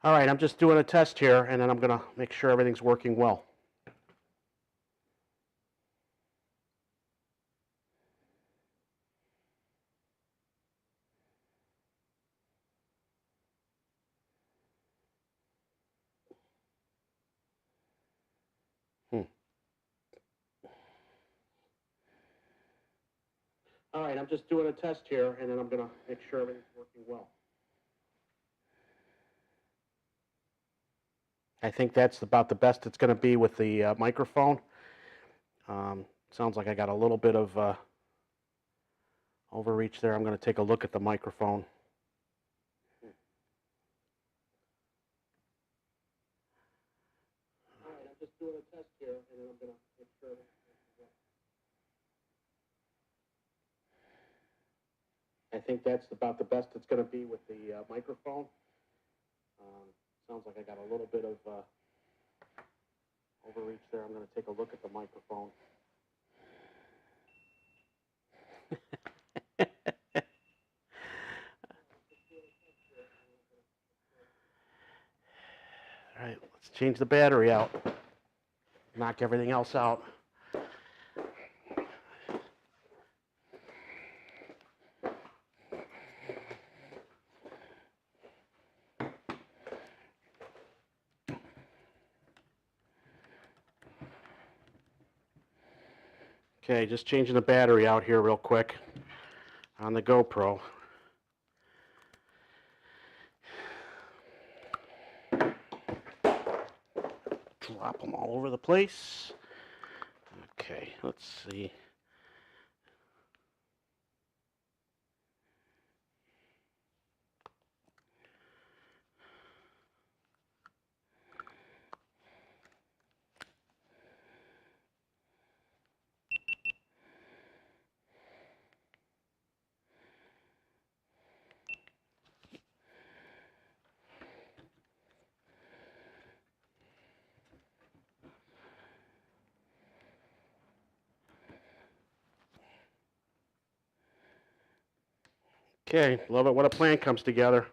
All right, I'm just doing a test here, and then I'm going to make sure everything's working well. All right, I'm just doing a test here, and then I'm going to make sure everything's working well. I think that's about the best it's going to be with the microphone. Sounds like I got a little bit of overreach there. I'm going to take a look at the microphone. All right, I'm just doing a test here, and then I'm going to make sure everything's working well. I think that's about the best it's going to be with the microphone. Sounds like I got a little bit of overreach there. I'm going to take a look at the microphone. All right, let's change the battery out. Knock everything else out. Okay, just changing the battery out here real quick on the GoPro. Drop them all over the place. Okay, let's see. Okay, love it when a plan comes together.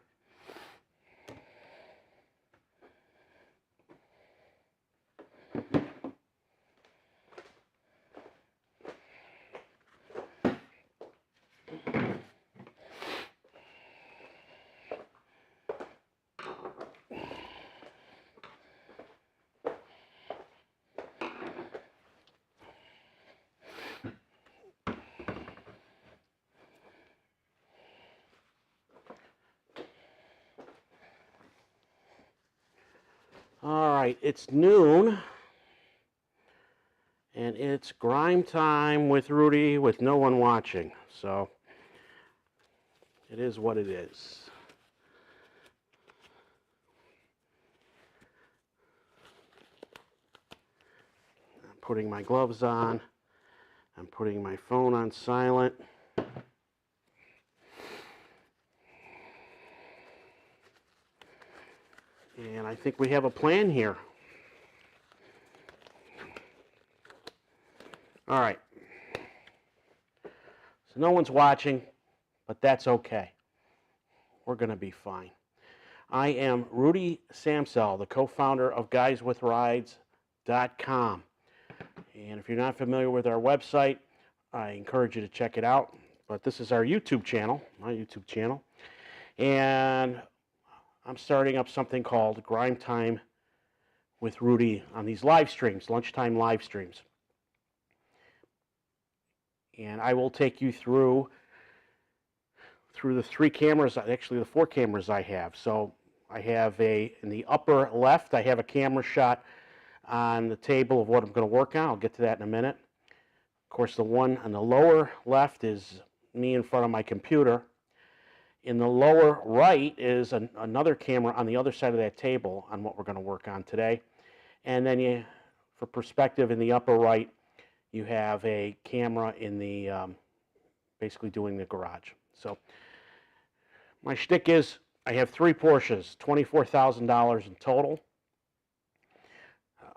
All right, it's noon, and it's grime time with Rudy with no one watching. So it is what it is. I'm putting my gloves on. I'm putting my phone on silent. And I think we have a plan here. All right. So no one's watching, but that's okay. We're going to be fine. I am Rudy Samsell, the co-founder of guyswithrides.com. And if you're not familiar with our website, I encourage you to check it out. But this is our YouTube channel, my YouTube channel. And I'm starting up something called Grime Time with Rudy on these live streams, lunchtime live streams. And I will take you through the three cameras, actually the four cameras I have. So I have in the upper left, I have a camera shot on the table of what I'm going to work on. I'll get to that in a minute. Of course, the one on the lower left is me in front of my computer. In the lower right is another camera on the other side of that table on what we're going to work on today. And then for perspective, in the upper right, you have a camera in the, basically doing the garage. So my shtick is I have three Porsches, $24,000 in total.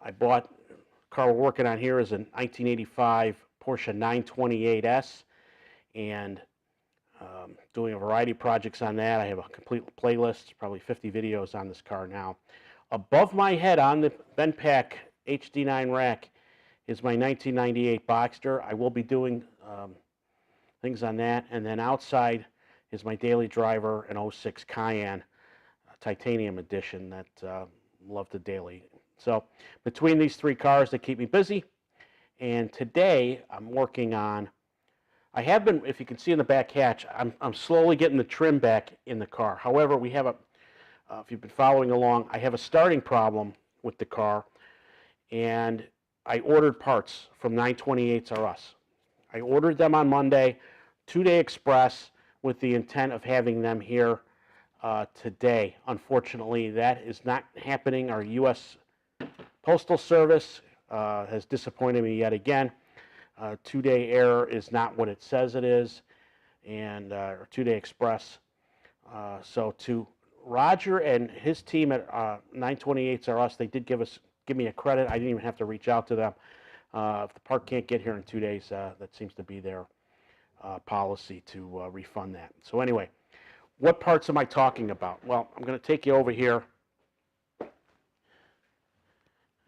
I bought, the car we're working on here is a 1985 Porsche 928S, and doing a variety of projects on that. I have a complete playlist, probably 50 videos on this car now. Above my head on the Benpack HD9 rack is my 1998 Boxster. I will be doing things on that. And then outside is my daily driver, an 06 Cayenne titanium edition that love the daily. So between these three cars, they keep me busy. And today I'm working on, I have been, if you can see in the back hatch, I'm slowly getting the trim back in the car. However, we have a, if you've been following along, I have a starting problem with the car, and I ordered parts from 928s R Us. I ordered them on Monday, 2-day express, with the intent of having them here today. Unfortunately, that is not happening. Our U.S. Postal Service has disappointed me yet again. 2-day error is not what it says it is, and or 2-day express. So to Roger and his team at 928s R Us, they did give me a credit. I didn't even have to reach out to them. If the part can't get here in 2 days, that seems to be their policy to refund that. So anyway, what parts am I talking about? Well, I'm going to take you over here.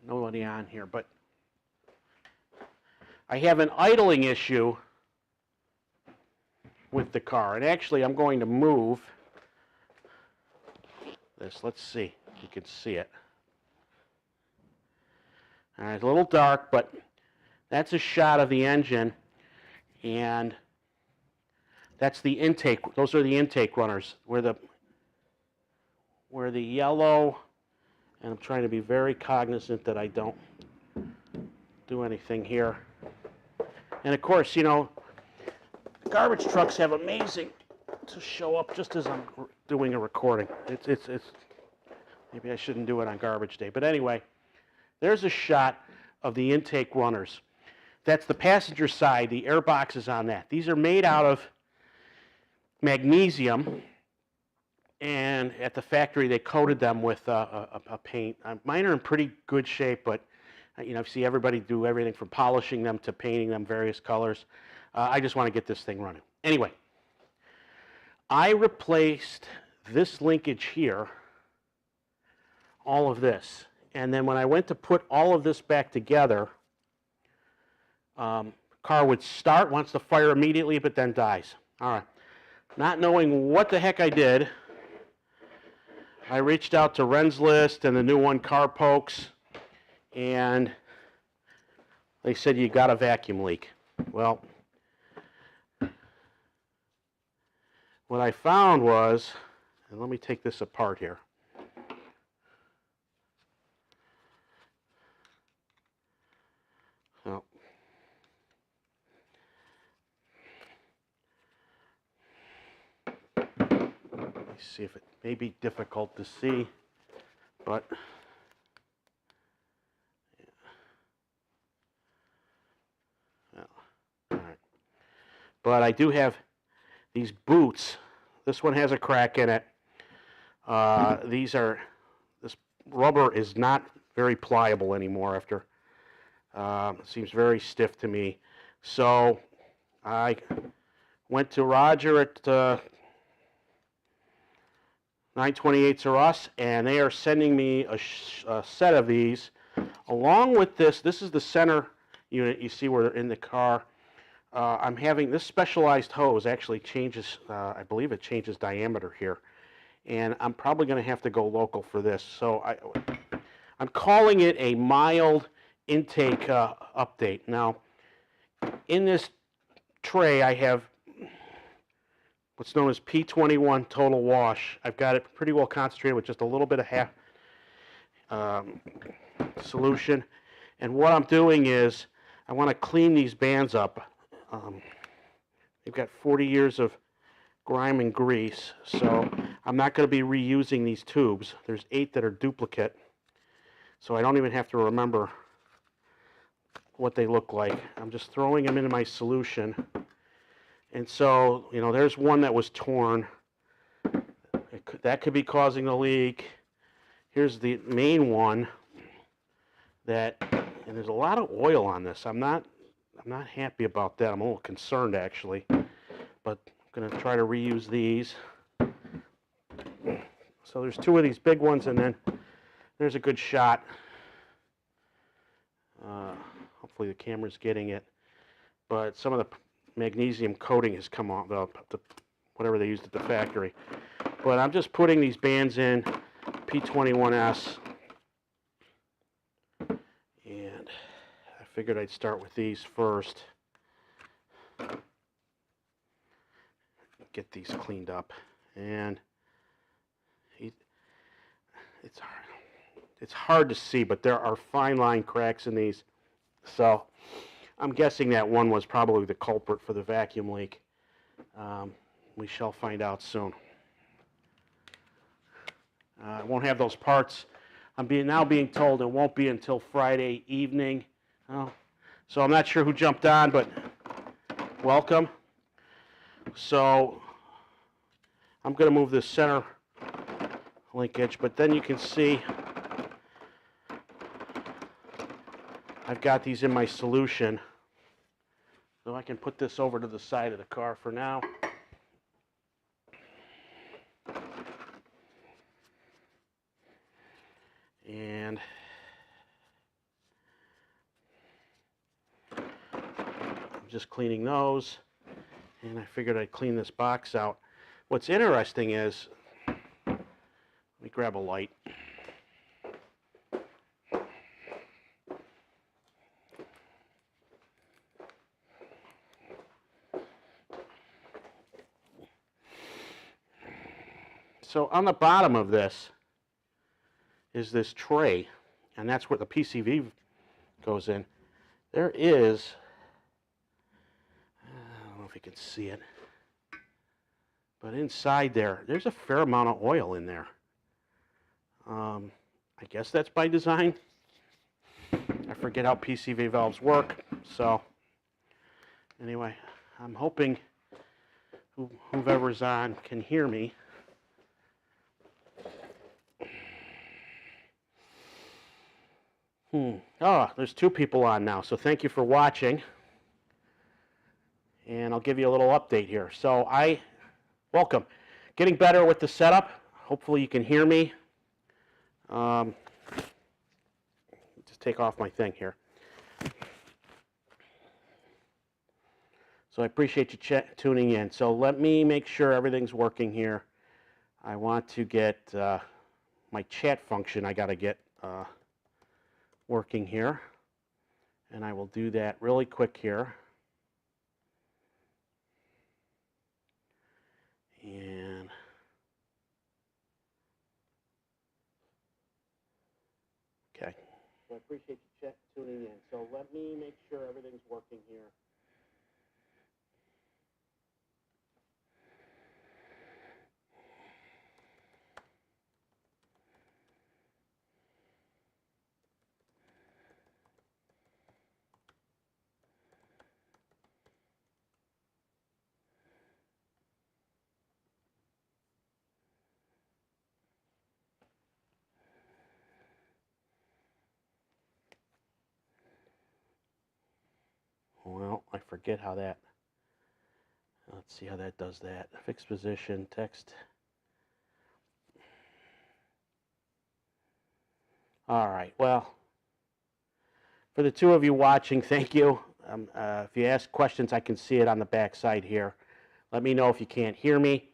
Nobody on here, but I have an idling issue with the car. And actually, I'm going to move this. Let's see if you can see it. All right, it's a little dark, but that's a shot of the engine. And that's the intake. Those are the intake runners, where the yellow, and I'm trying to be very cognizant that I don't do anything here. And of course, you know, garbage trucks have amazing to show up just as I'm doing a recording. It's maybe I shouldn't do it on garbage day, but anyway, there's a shot of the intake runners. That's the passenger side, the air boxes on that. These are made out of magnesium, and at the factory they coated them with a paint. Mine are in pretty good shape, but you know, I see everybody do everything from polishing them to painting them various colors. I just want to get this thing running. Anyway, I replaced this linkage here, all of this, and then when I went to put all of this back together, car would start, wants to fire immediately, but then dies. All right. Not knowing what the heck I did, I reached out to Ren's List and the new one, Car Pokes, and they said you got a vacuum leak. Well, what I found was, and let me take this apart here. Well, see if it may be difficult to see, but yeah. Well, all right. But I do have these boots. This one has a crack in it. This rubber is not very pliable anymore after, it seems very stiff to me. So I went to Roger at 928s R Us, and they are sending me a set of these along with this. This is the center unit you see where they're in the car. I'm having this specialized hose actually changes, I believe it changes diameter here, and I'm probably going to have to go local for this. So I'm calling it a mild intake update. Now, in this tray I have what's known as P21 Total Wash. I've got it pretty well concentrated with just a little bit of half solution. And what I'm doing is I want to clean these bands up. They've got 40 years of grime and grease, so I'm not going to be reusing these tubes. There's 8 that are duplicate, so I don't even have to remember what they look like. I'm just throwing them into my solution. And so, you know, there's one that was torn. That could be causing the leak. Here's the main one that, and there's a lot of oil on this. I'm not happy about that. I'm a little concerned actually. But going to try to reuse these. So there's two of these big ones, and then there's a good shot. Hopefully the camera's getting it. But some of the magnesium coating has come off, whatever they used at the factory. But I'm just putting these bands in, P21S. And I figured I'd start with these first. Get these cleaned up. And it's hard to see, but there are fine line cracks in these. So I'm guessing that one was probably the culprit for the vacuum leak. We shall find out soon. I won't have those parts. I'm now being told it won't be until Friday evening. So I'm not sure who jumped on, but welcome. So I'm going to move this center linkage, but then you can see I've got these in my solution. So I can put this over to the side of the car for now. And I'm just cleaning those. And I figured I'd clean this box out. What's interesting is, let me grab a light. So on the bottom of this is this tray, and that's where the PCV goes in. There is, I don't know if you can see it, but inside there's a fair amount of oil in there. I guess that's by design. I forget how PCV valves work, so anyway, I'm hoping whoever's on can hear me. There's two people on now, so thank you for watching. And I'll give you a little update here. So welcome. Getting better with the setup. Hopefully you can hear me. Just take off my thing here. So I appreciate you tuning in. So let me make sure everything's working here. I want to get my chat function, I got to get working here, and I will do that really quick here. And okay. So I appreciate you tuning in. So let me make sure everything's working here. Well, I forget how that, let's see how that does that. Fixed position, text. All right, well, for the two of you watching, thank you. If you ask questions, I can see it on the back side here. Let me know if you can't hear me.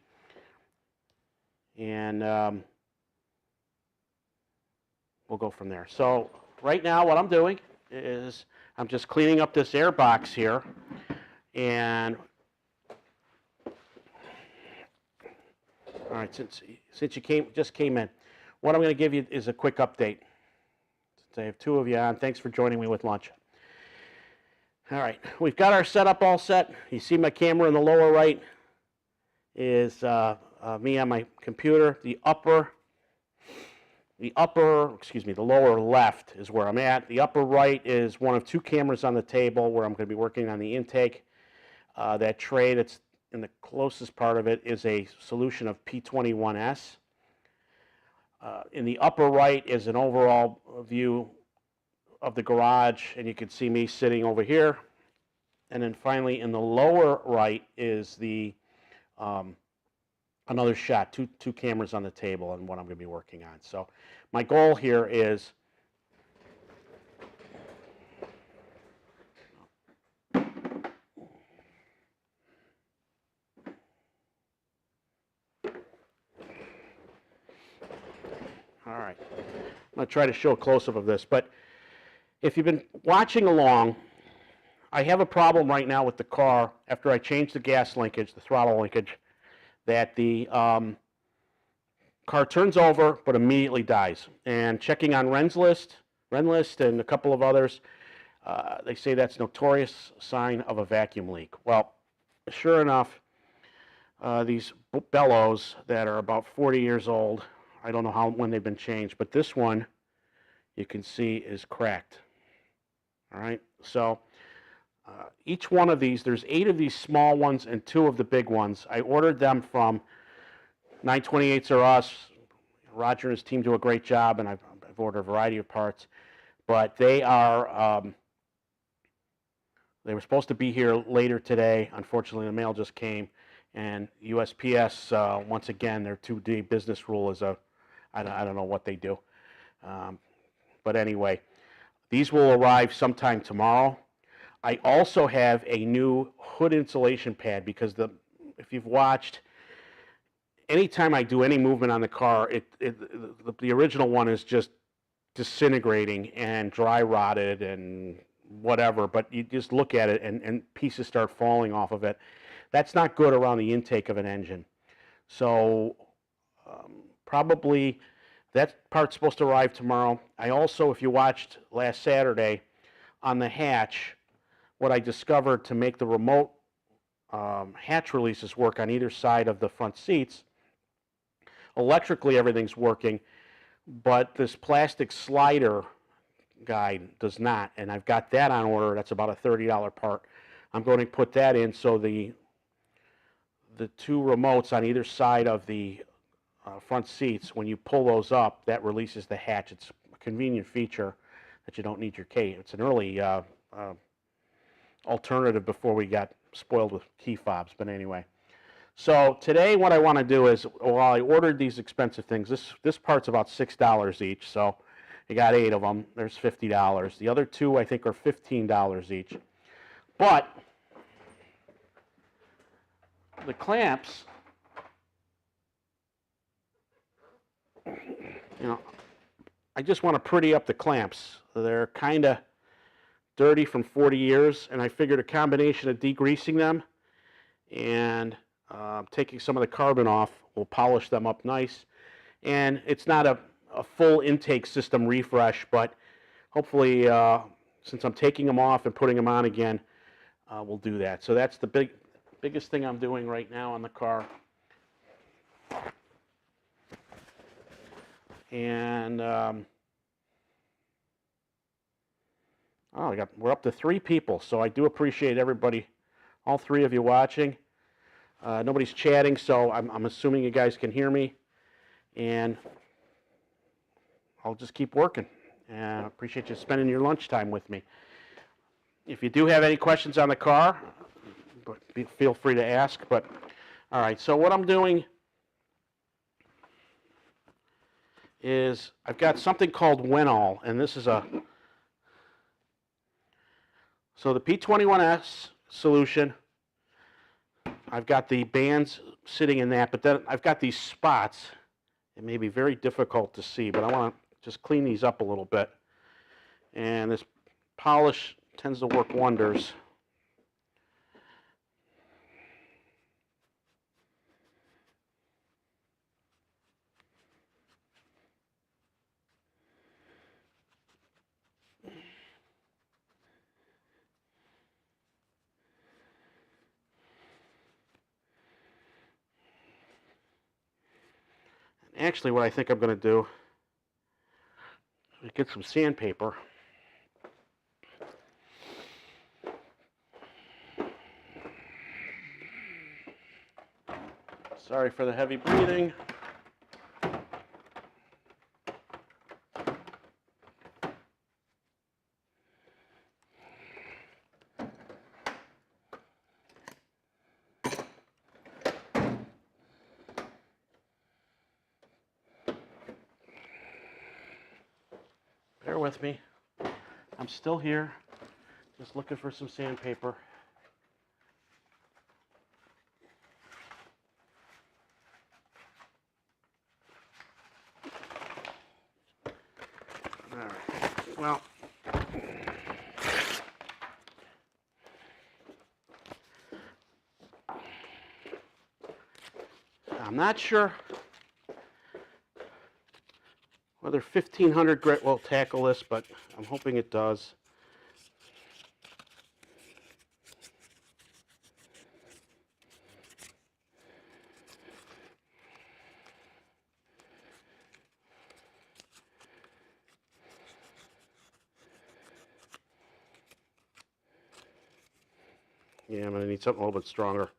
And we'll go from there. So right now what I'm doing is I'm just cleaning up this air box here, and all right, since you just came in, what I'm going to give you is a quick update. Since I have two of you on, thanks for joining me with lunch. All right, we've got our setup all set. You see my camera in the lower right is me on my computer. The lower left is where I'm at. The upper right is one of two cameras on the table where I'm going to be working on the intake. That tray that's in the closest part of it is a solution of P21S. In the upper right is an overall view of the garage, and you can see me sitting over here. And then finally in the lower right is the another shot, two cameras on the table, and what I'm going to be working on. So my goal here is all right. I'm going to try to show a close-up of this, but if you've been watching along, I have a problem right now with the car after I changed the gas linkage, the throttle linkage, that the car turns over but immediately dies. And checking on Renlist and a couple of others, they say that's a notorious sign of a vacuum leak. Well, sure enough, these bellows that are about 40 years old, I don't know when they've been changed, but this one you can see is cracked. All right, so each one of these, there's 8 of these small ones and 2 of the big ones. I ordered them from 928s or Us. Roger and his team do a great job, and I've ordered a variety of parts. But they are, they were supposed to be here later today. Unfortunately, the mail just came. And USPS, once again, their 2D business rule is I don't know what they do. But anyway, these will arrive sometime tomorrow. I also have a new hood insulation pad because if you've watched, anytime I do any movement on the car, the original one is just disintegrating and dry rotted and whatever, but you just look at it and pieces start falling off of it. That's not good around the intake of an engine. So probably that part's supposed to arrive tomorrow. I also, if you watched last Saturday, on the hatch, what I discovered to make the remote hatch releases work on either side of the front seats, electrically everything's working, but this plastic slider guide does not, and I've got that on order. That's about a $30 part. I'm going to put that in so the 2 remotes on either side of the front seats, when you pull those up, that releases the hatch. It's a convenient feature that you don't need your key. It's an early alternative before we got spoiled with key fobs, but anyway. So today what I want to do is, while I ordered these expensive things, this part's about $6 each, so I got 8 of them. There's $50. The other 2 I think are $15 each. But the clamps, I just want to pretty up the clamps. They're kind of dirty from 40 years, and I figured a combination of degreasing them and taking some of the carbon off will polish them up nice. And it's not a full intake system refresh, but hopefully, since I'm taking them off and putting them on again, we'll do that. So that's the biggest thing I'm doing right now on the car. And we're up to 3 people, so I do appreciate everybody, all 3 of you watching. Nobody's chatting, so I'm assuming you guys can hear me, and I'll just keep working. And I appreciate you spending your lunchtime with me. If you do have any questions on the car, feel free to ask. But all right, so what I'm doing is I've got something called Winol, and this is so the P21S solution, I've got the bands sitting in that, but then I've got these spots. It may be very difficult to see, but I want to just clean these up a little bit. And this polish tends to work wonders. Actually, what I think I'm going to do is get some sandpaper. Sorry for the heavy breathing. with me. I'm still here, just looking for some sandpaper. All right, well, I'm not sure whether 1500 grit will tackle this, but I'm hoping it does. Yeah, I'm going to need something a little bit stronger.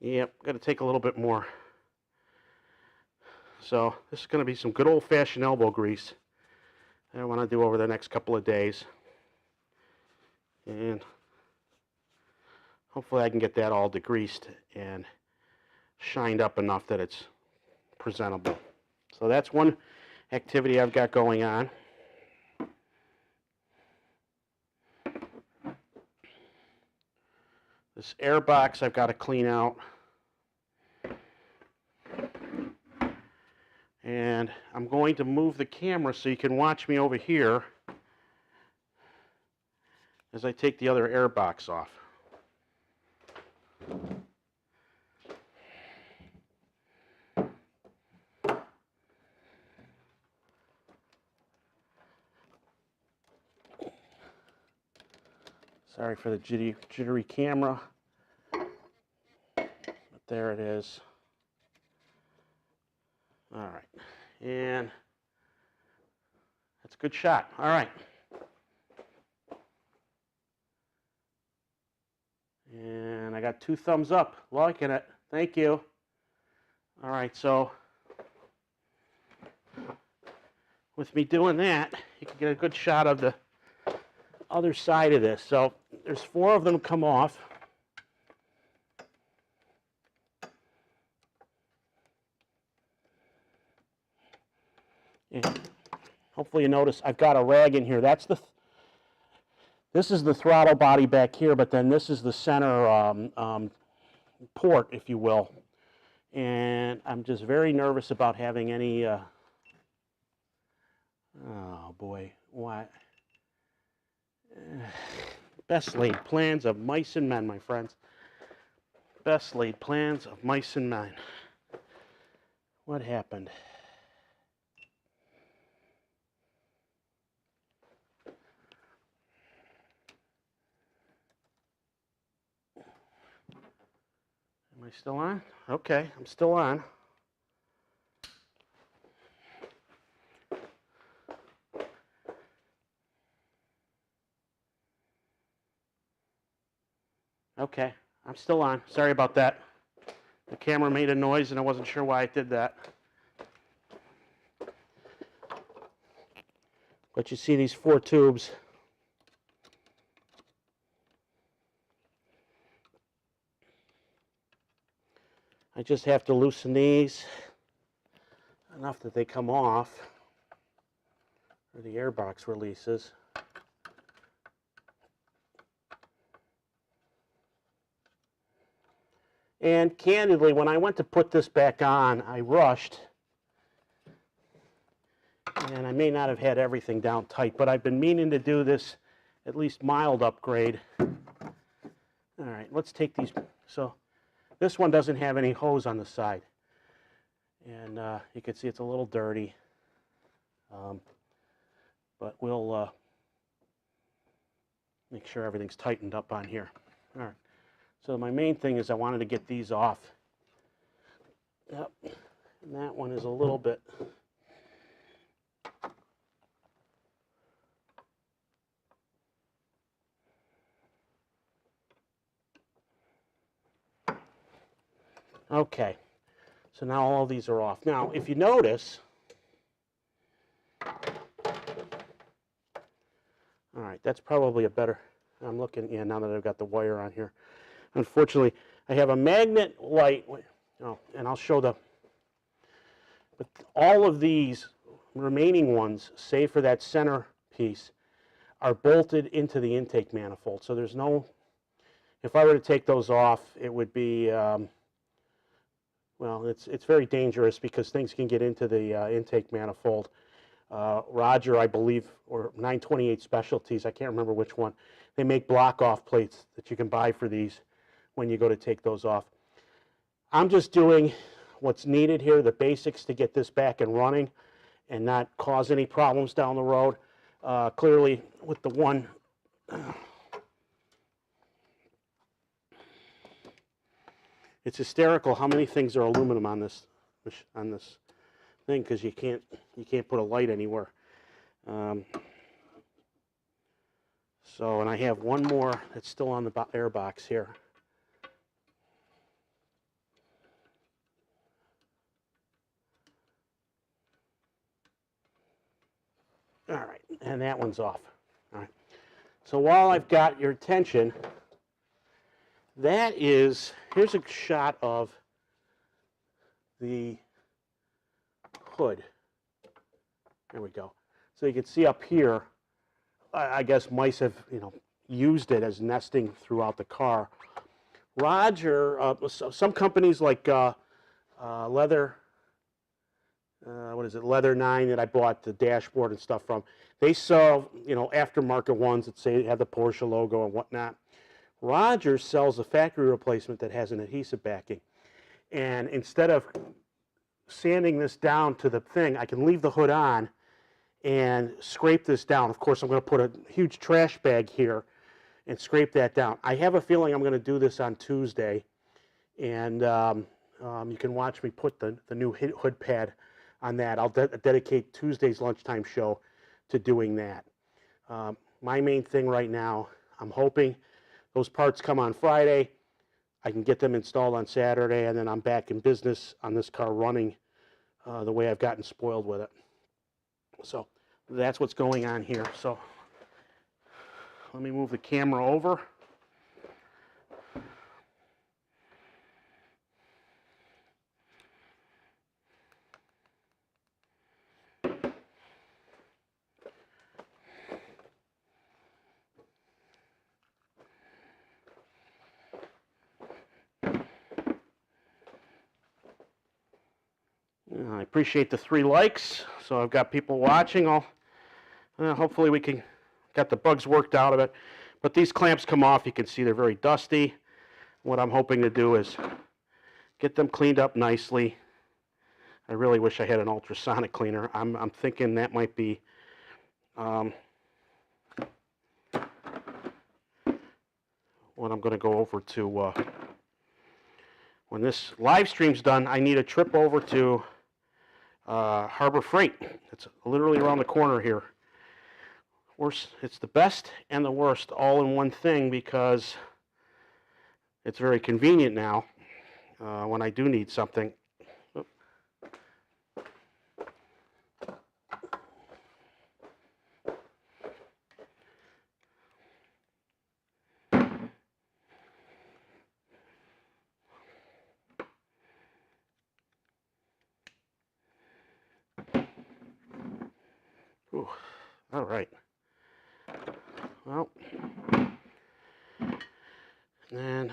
Yep, got to take a little bit more. So this is going to be some good old-fashioned elbow grease that I want to do over the next couple of days. And hopefully I can get that all degreased and shined up enough that it's presentable. So that's one activity I've got going on. This air box I've got to clean out. And I'm going to move the camera so you can watch me over here as I take the other air box off. Sorry for the jittery camera, but there it is. All right, and that's a good shot. All right. And I got 2 thumbs up. Liking it. Thank you. All right, so with me doing that, you can get a good shot of the other side of this. So there's 4 of them come off. And hopefully you notice I've got a rag in here. This is the throttle body back here, but then this is the center port, if you will. And I'm just very nervous about having any, oh boy, what? Best laid plans of mice and men, my friends. Best laid plans of mice and men. What happened? Am I still on? Okay, I'm still on. Okay, I'm still on. Sorry about that. The camera made a noise and I wasn't sure why it did that. But you see these 4 tubes. I just have to loosen these enough that they come off, or the air box releases. And candidly, when I went to put this back on, I rushed. And I may not have had everything down tight, but I've been meaning to do this at least mild upgrade. All right, let's take these. So this one doesn't have any hose on the side. And you can see it's a little dirty. But we'll make sure everything's tightened up on here. All right. So my main thing is I wanted to get these off. Yep. And that one is a little bit. Okay. So now all these are off. Now, if you notice, All right, that's probably a better, I'm looking, yeah, now that I've got the wire on here. Unfortunately, I have a magnet light, oh, and I'll show the, but all of these remaining ones, save for that center piece, are bolted into the intake manifold. So there's no, if I were to take those off, it would be, well, it's very dangerous because things can get into the intake manifold. Roger, I believe, or 928 Specialties, I can't remember which one, they make block-off plates that you can buy for these when you go to take those off. I'm just doing what's needed here, the basics to get this back and running and not cause any problems down the road. Clearly, with the one, it's hysterical how many things are aluminum on this thing because you can't put a light anywhere. So, and I have one more that's still on the air box here. All right, and that one's off. All right. So while I've got your attention, that is, here's a shot of the hood. There we go. So you can see up here, I guess mice have, used it as nesting throughout the car. Roger, some companies like Leather, what is it, Leather 9 that I bought the dashboard and stuff from, they sell, aftermarket ones that say have the Porsche logo and whatnot. Roger sells a factory replacement that has an adhesive backing. And instead of sanding this down to the thing, I can leave the hood on and scrape this down. Of course, I'm going to put a huge trash bag here and scrape that down. I have a feeling I'm going to do this on Tuesday, and you can watch me put the new hood pad on that. I'll dedicate Tuesday's lunchtime show to doing that. My main thing right now, I'm hoping those parts come on Friday, I can get them installed on Saturday, and then I'm back in business on this car running the way I've gotten spoiled with it. So that's what's going on here. So let me move the camera over. I appreciate the 3 likes, so I've got people watching. Hopefully we can get the bugs worked out of it. But these clamps come off. You can see they're very dusty. What I'm hoping to do is get them cleaned up nicely. I really wish I had an ultrasonic cleaner. I'm thinking that might be what I'm going to go over to. When this live stream's done, I need a trip over to Harbor Freight. It's literally around the corner here. It's the best and the worst all in one thing because it's very convenient now when I do need something. Ooh, all right. Well, and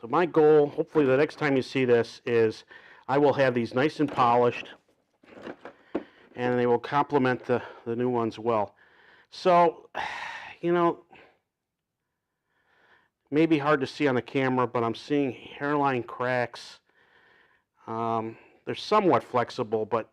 so my goal, hopefully the next time you see this, is I will have these nice and polished, and they will complement the new ones well. So, maybe hard to see on the camera, but I'm seeing hairline cracks. They're somewhat flexible, but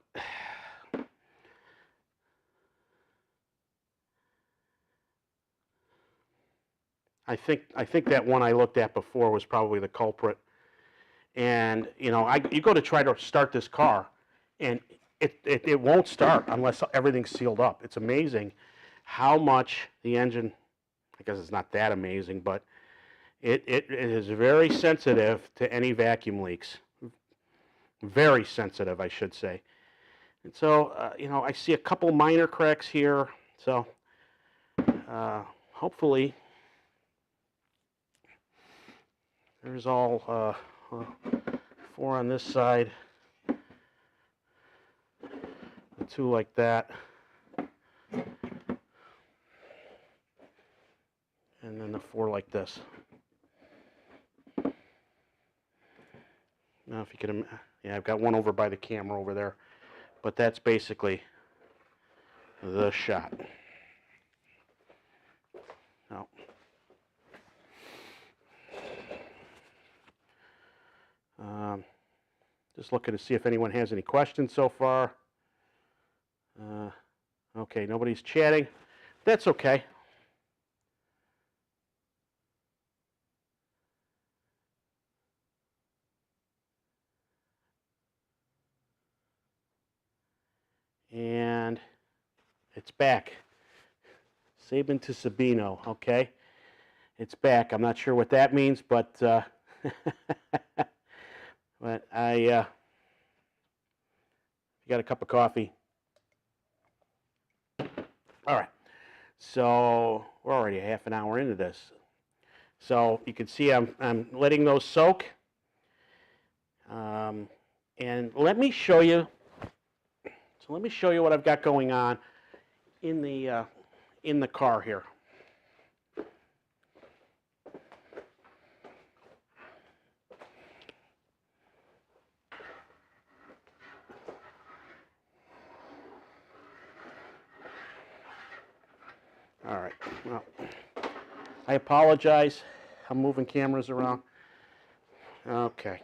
I think that one I looked at before was probably the culprit. And you go to try to start this car, and it won't start unless everything's sealed up. It's amazing how much the engine. I guess it's not that amazing, but It is very sensitive to any vacuum leaks. Very sensitive, I should say. And so, you know, I see a couple minor cracks here. So, hopefully, there's all 4 on this side, 2 like that, and then the 4 like this. Now, if you can, yeah, I've got one over by the camera over there, but that's basically the shot. Now, just looking to see if anyone has any questions so far. Okay, nobody's chatting. That's okay. And it's back. Sabin to Sabino, okay? It's back. I'm not sure what that means, but but I got a cup of coffee. All right. So we're already half an hour into this. So you can see I'm letting those soak. And let me show you. So let me show you what I've got going on in the car here. All right. Well, I apologize. I'm moving cameras around. Okay.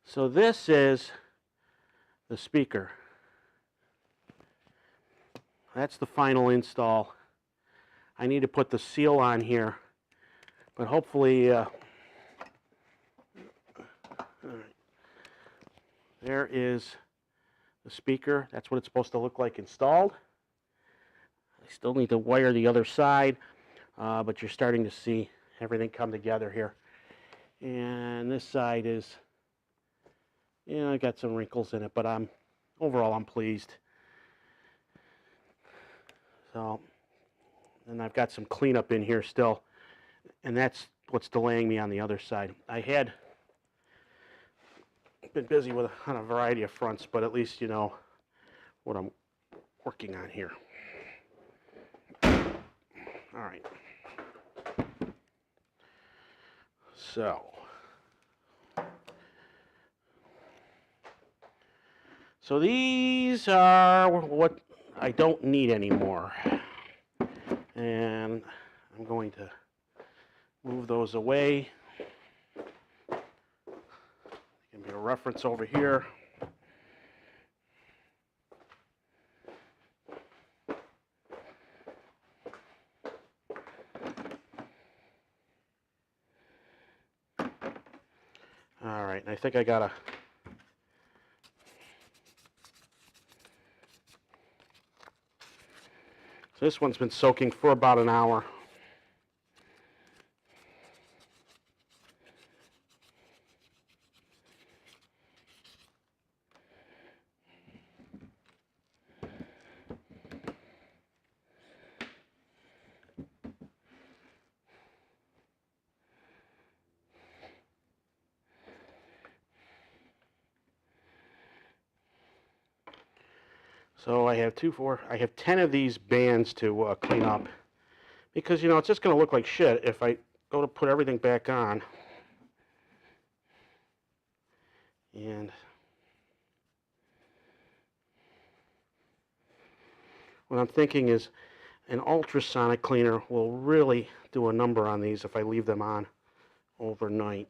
So this is the speaker. That's the final install. I need to put the seal on here, but hopefully, there is the speaker. That's what it's supposed to look like installed. I still need to wire the other side, but you're starting to see everything come together here. And this side is, yeah, I got some wrinkles in it, but overall I'm pleased. So, and I've got some cleanup in here still, and that's what's delaying me on the other side. I had been busy on a variety of fronts, but at least you know what I'm working on here. All right. So these are what I don't need anymore. And I'm going to move those away. Give me a reference over here. All right, and I think I got so this one's been soaking for about an hour. So I have 10 of these bands to clean up, because you know it's just going to look like shit if I go to put everything back on. And what I'm thinking is an ultrasonic cleaner will really do a number on these if I leave them on overnight.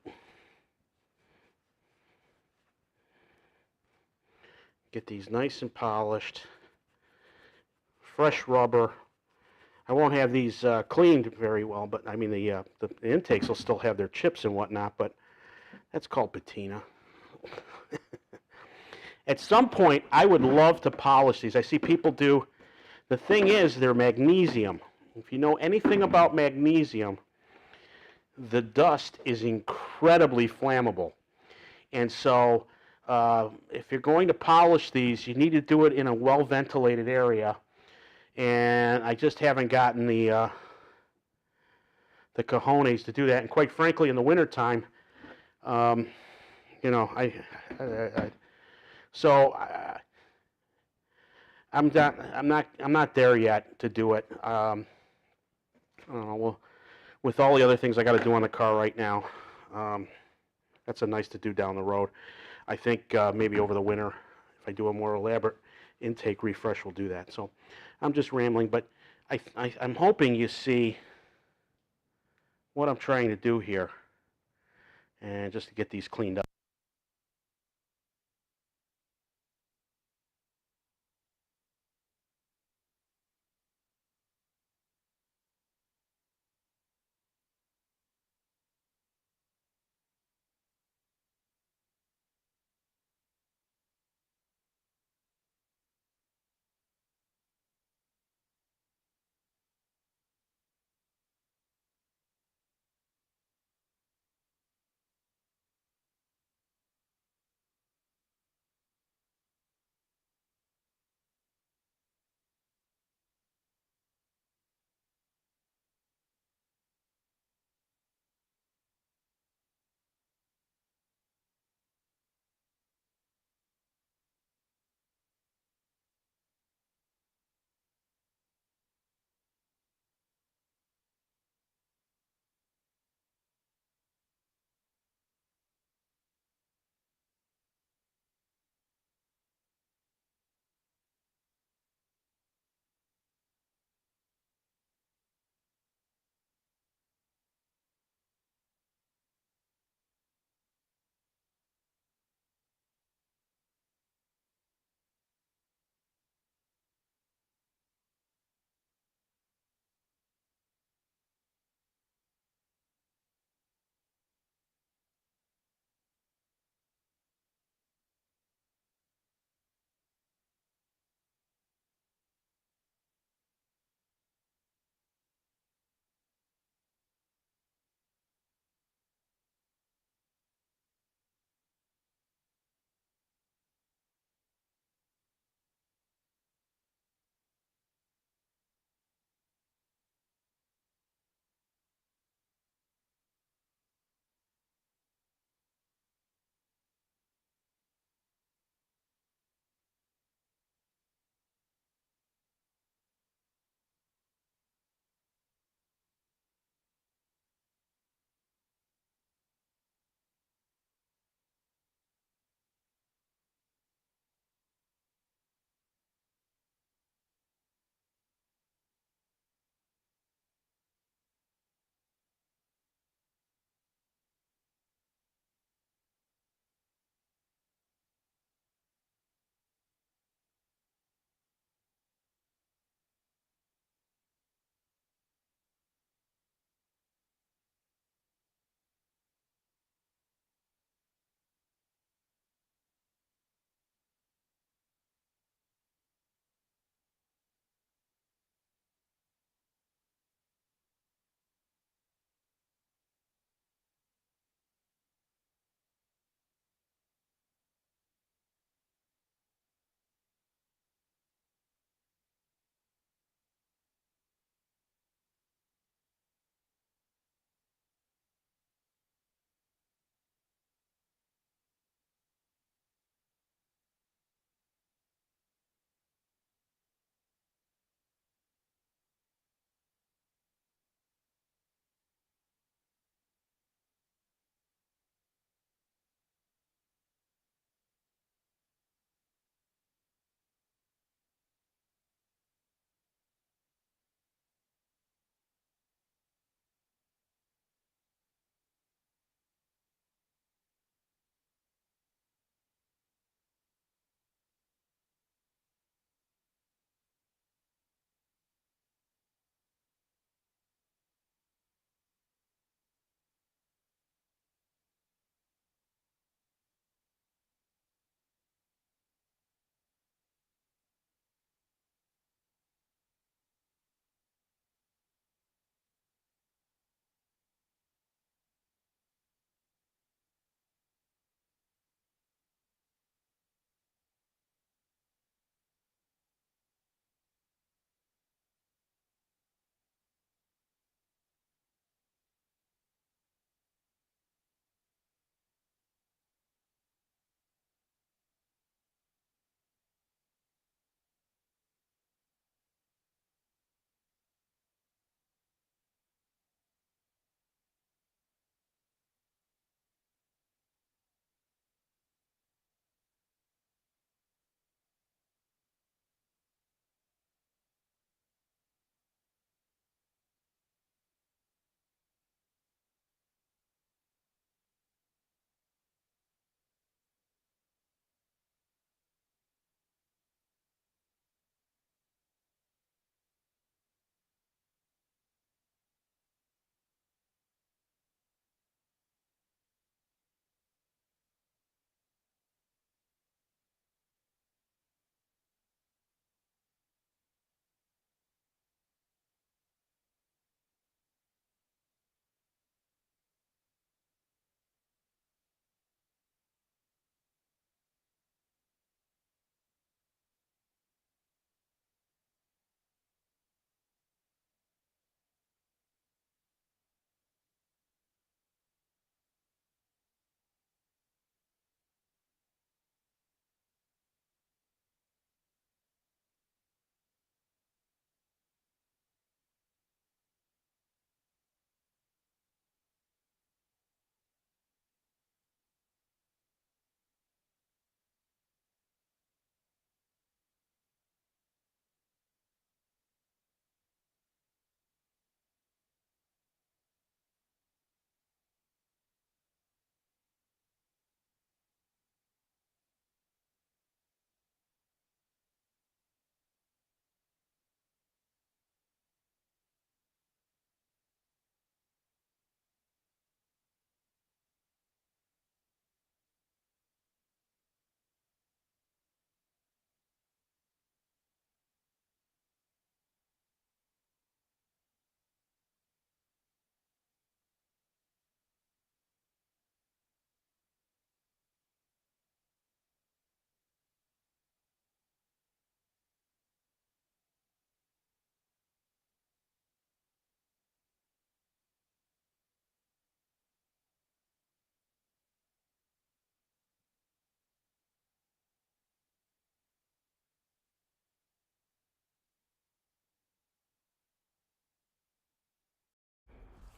Get these nice and polished, fresh rubber. I won't have these cleaned very well, but I mean the intakes will still have their chips and whatnot, but that's called patina. At some point, I would love to polish these. I see people do. The thing is, they're magnesium. If you know anything about magnesium, the dust is incredibly flammable. And so if you're going to polish these, you need to do it in a well-ventilated area. And I just haven't gotten the cojones to do that. And quite frankly, in the wintertime, um, you know, so I'm not there yet to do it. I don't know. Well, with all the other things I got to do on the car right now, um, that's a nice to do down the road. I think maybe over the winter, if I do a more elaborate intake refresh, we'll do that. So I'm just rambling, but I'm hoping you see what I'm trying to do here, and just to get these cleaned up.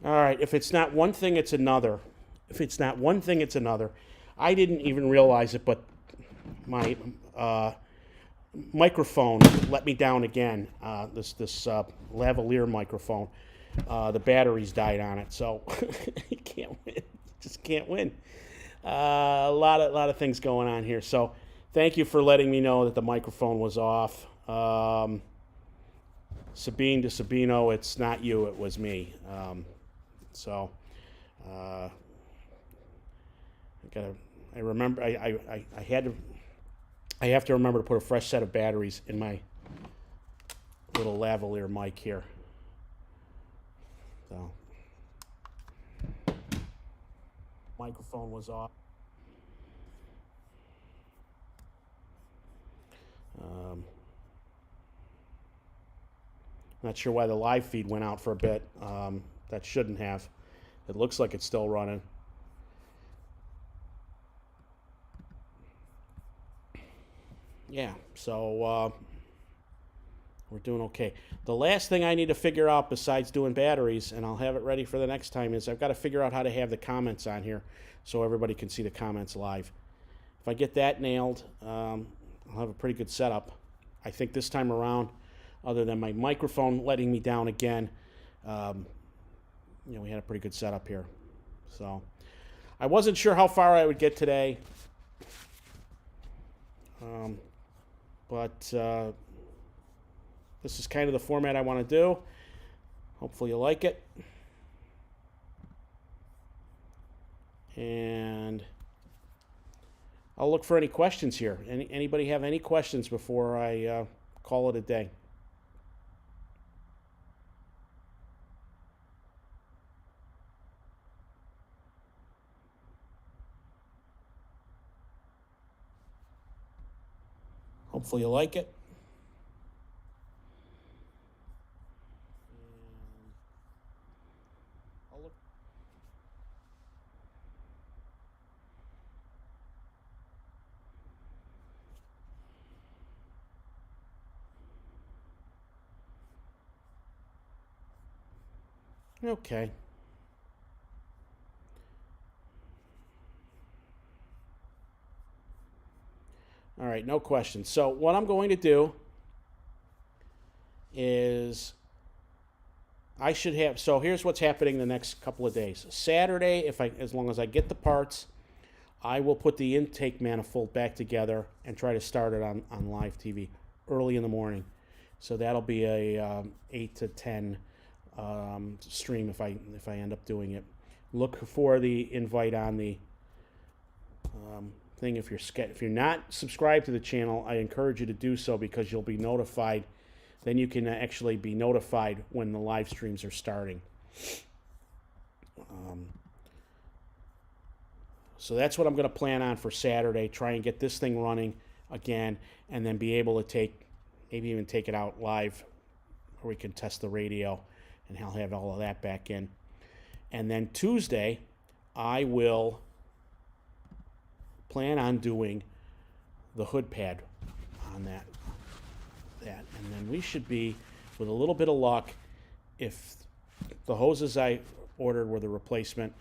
All right, if it's not one thing, it's another. If it's not one thing, it's another. I didn't even realize it, but my microphone let me down again. This lavalier microphone. The batteries died on it, so you can't win. Just can't win. A lot of things going on here. So thank you for letting me know that the microphone was off. Sabine to Sabino, it's not you, it was me. So I gotta. I remember. I had to. I have to remember to put a fresh set of batteries in my little lavalier mic here. So microphone was off. Not sure why the live feed went out for a bit. That shouldn't have. It looks like it's still running. Yeah, so we're doing okay. The last thing I need to figure out besides doing batteries, and I'll have it ready for the next time, is I've got to figure out how to have the comments on here so everybody can see the comments live. If I get that nailed, I'll have a pretty good setup. I think this time around, other than my microphone letting me down again, we had a pretty good setup here. So I wasn't sure how far I would get today. But this is kind of the format I want to do. Hopefully you like it. And I'll look for any questions here. Anybody have any questions before I call it a day? Hopefully you like it. I'll look. Okay. All right, no questions. So what I'm going to do is I should have. So here's what's happening the next couple of days. Saturday, as long as I get the parts, I will put the intake manifold back together and try to start it on live TV early in the morning. So that'll be a 8 to 10 stream if I end up doing it. Look for the invite on the thing. If you're not subscribed to the channel, I encourage you to do so because you'll be notified. Then you can actually be notified when the live streams are starting. So that's what I'm going to plan on for Saturday. Try and get this thing running again, and then be able to maybe even take it out live, where we can test the radio, and I'll have all of that back in. And then Tuesday, I will plan on doing the hood pad on that. And then we should be, with a little bit of luck, if the hoses I ordered were the replacement,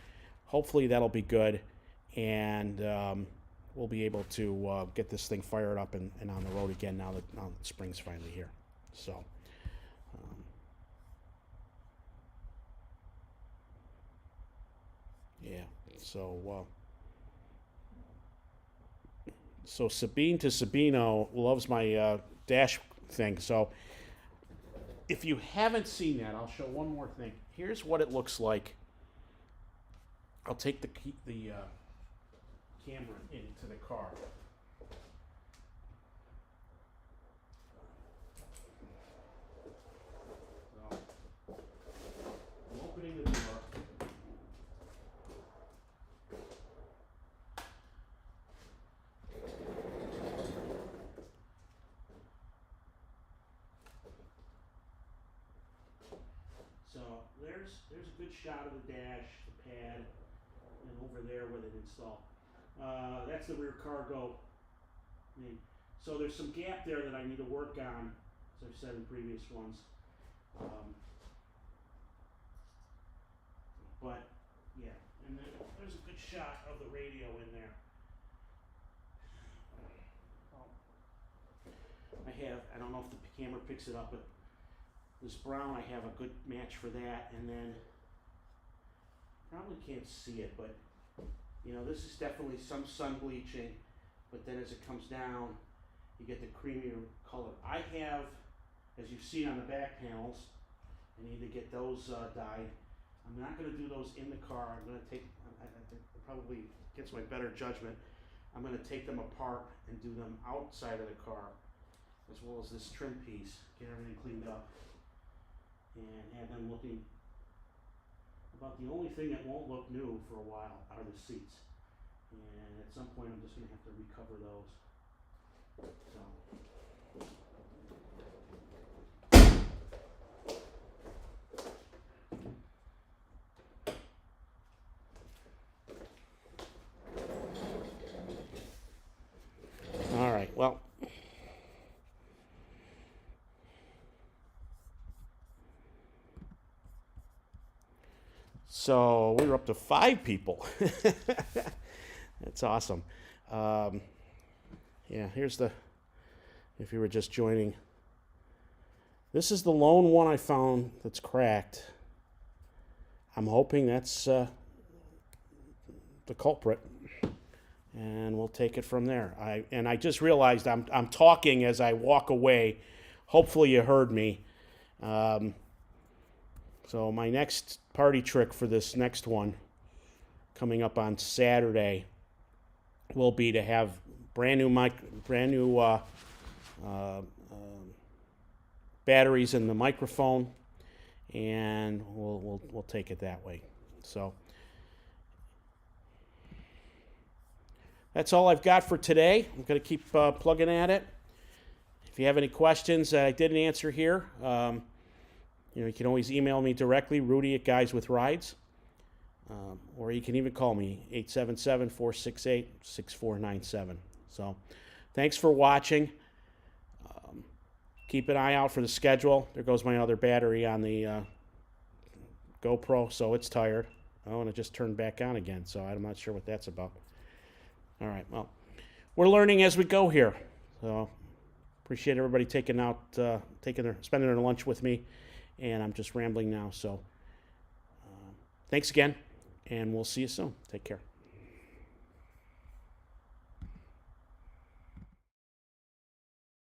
hopefully that'll be good, and we'll be able to get this thing fired up and on the road again now that spring's finally here. So yeah, so Sabine to Sabino loves my dash thing. So if you haven't seen that, I'll show one more thing. Here's what it looks like. I'll take the camera into the car. So I'm opening the door. So there's a good shot of the dash, the pad, and over there with it installed. That's the rear cargo. So there's some gap there that I need to work on, as I've said in previous ones. But yeah, and there's a good shot of the radio in there. I don't know if the camera picks it up, but this brown, I have a good match for that. And then, probably can't see it, but this is definitely some sun bleaching, but then as it comes down, you get the creamier color. I have, as you've seen on the back panels, I need to get those dyed. I'm not going to do those in the car. I'm going to take, probably against my better judgment, I'm going to take them apart and do them outside of the car, as well as this trim piece, get everything cleaned up, and have them looking. About the only thing that won't look new for a while are the seats, and at some point I'm just going to have to recover those. So, all right, well. So we're up to 5 people. That's awesome. Yeah, here's if you were just joining. This is the lone one I found that's cracked. I'm hoping that's the culprit, and we'll take it from there. I just realized I'm talking as I walk away. Hopefully you heard me. So my next party trick for this next one, coming up on Saturday, will be to have brand new batteries in the microphone, and we'll take it that way. So that's all I've got for today. I'm going to keep plugging at it. If you have any questions that I didn't answer here, you can always email me directly, Rudy at Guys with Rides, or you can even call me, 877-468-6497. So thanks for watching. Keep an eye out for the schedule. There goes my other battery on the GoPro, so it's tired. Oh, and it just turned back on again, so I'm not sure what that's about. All right, well, we're learning as we go here. So appreciate everybody spending their lunch with me. And I'm just rambling now, so thanks again, and we'll see you soon. Take care.